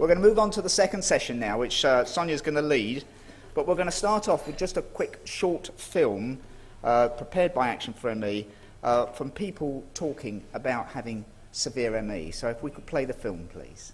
We're going to move on to the second session now, which Sonia's going to lead. But we're going to start off with just a quick short film prepared by Action for ME from people talking about having severe ME. So if we could play the film, please.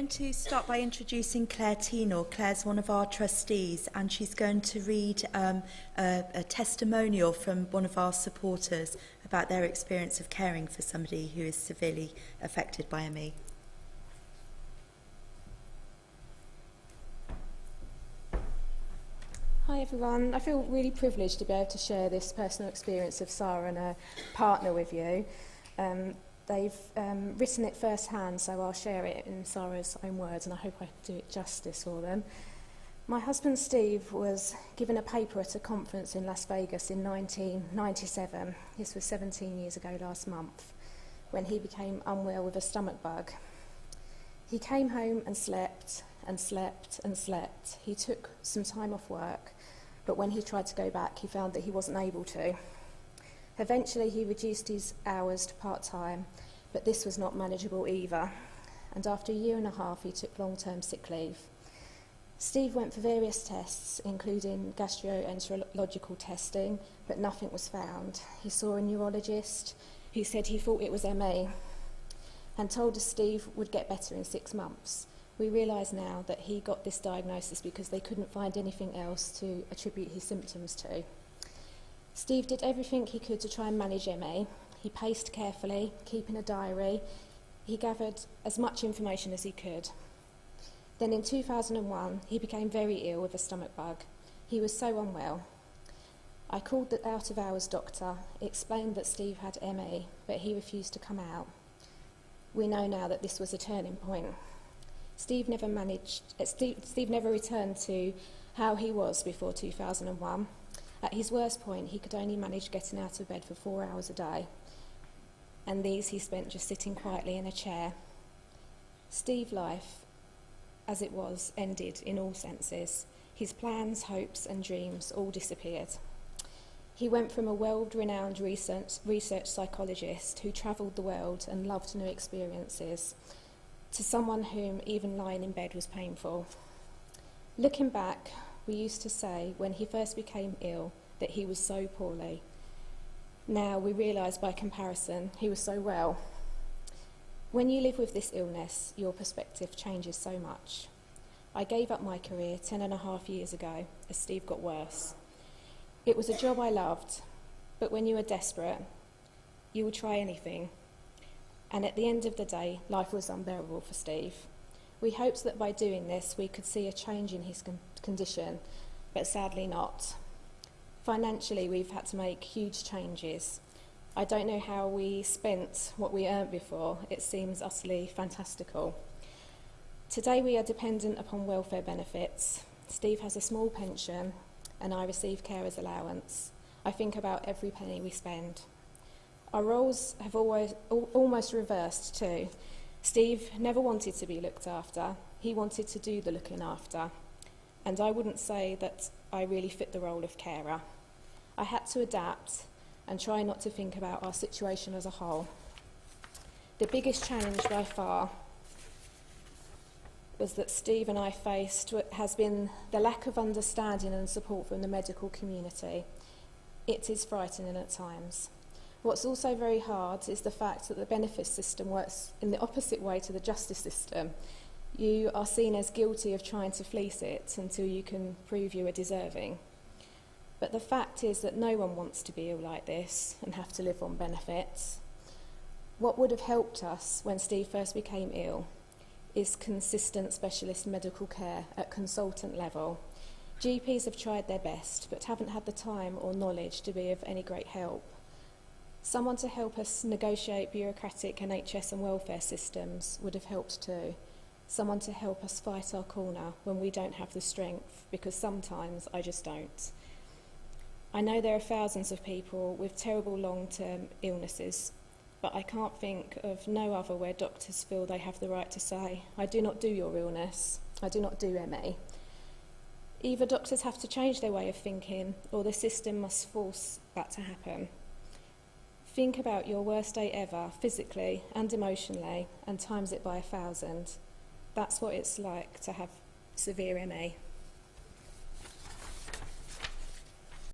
To start by introducing Claire Tenor. Claire's one of our trustees, and she's going to read a testimonial from one of our supporters about their experience of caring for somebody who is severely affected by ME. Hi everyone. I feel really privileged to be able to share this personal experience of Sarah and her partner with you. They've written it firsthand, so I'll share it in Sarah's own words, and I hope I do it justice for them. My husband Steve was given a paper at a conference in Las Vegas in 1997. This was 17 years ago last month, when he became unwell with a stomach bug. He came home and slept and slept and slept. He took some time off work, but when he tried to go back, he found that he wasn't able to. Eventually, he reduced his hours to part-time, but this was not manageable either. And after a year and a half, he took long-term sick leave. Steve went for various tests, including gastroenterological testing, but nothing was found. He saw a neurologist who said he thought it was ME and told us Steve would get better in 6 months. We realise now that he got this diagnosis because they couldn't find anything else to attribute his symptoms to. Steve did everything he could to try and manage ME. He paced carefully, keeping a diary. He gathered as much information as he could. Then in 2001, he became very ill with a stomach bug. He was so unwell. I called the out-of-hours doctor, explained that Steve had ME, but he refused to come out. We know now that this was a turning point. Steve never returned to how he was before 2001. At his worst point, he could only manage getting out of bed for 4 hours a day, and these he spent just sitting quietly in a chair. Steve's life, as it was, ended in all senses. His plans, hopes and dreams all disappeared. He went from a world-renowned research psychologist who travelled the world and loved new experiences to someone whom even lying in bed was painful. Looking back, we used to say when he first became ill that he was so poorly. Now we realise by comparison he was so well. When you live with this illness, your perspective changes so much. I gave up my career 10.5 years ago as Steve got worse. It was a job I loved, but when you are desperate, you will try anything. And at the end of the day, life was unbearable for Steve. We hoped that by doing this, we could see a change in his condition, but sadly not. Financially, we've had to make huge changes. I don't know how we spent what we earned before. It seems utterly fantastical. Today, we are dependent upon welfare benefits. Steve has a small pension, and I receive carer's allowance. I think about every penny we spend. Our roles have almost reversed too. Steve never wanted to be looked after. He wanted to do the looking after. And I wouldn't say that I really fit the role of carer. I had to adapt and try not to think about our situation as a whole. The biggest challenge by far was that Steve and I faced has been the lack of understanding and support from the medical community. It is frightening at times. What's also very hard is the fact that the benefits system works in the opposite way to the justice system. You are seen as guilty of trying to fleece it until you can prove you are deserving. But the fact is that no one wants to be ill like this and have to live on benefits. What would have helped us when Steve first became ill is consistent specialist medical care at consultant level. GPs have tried their best but haven't had the time or knowledge to be of any great help. Someone to help us negotiate bureaucratic NHS and welfare systems would have helped too. Someone to help us fight our corner when we don't have the strength, because sometimes I just don't. I know there are thousands of people with terrible long-term illnesses, but I can't think of no other where doctors feel they have the right to say, I do not do your illness, I do not do ME. Either doctors have to change their way of thinking, or the system must force that to happen. Think about your worst day ever, physically and emotionally, and times it by 1,000. That's what it's like to have severe ME.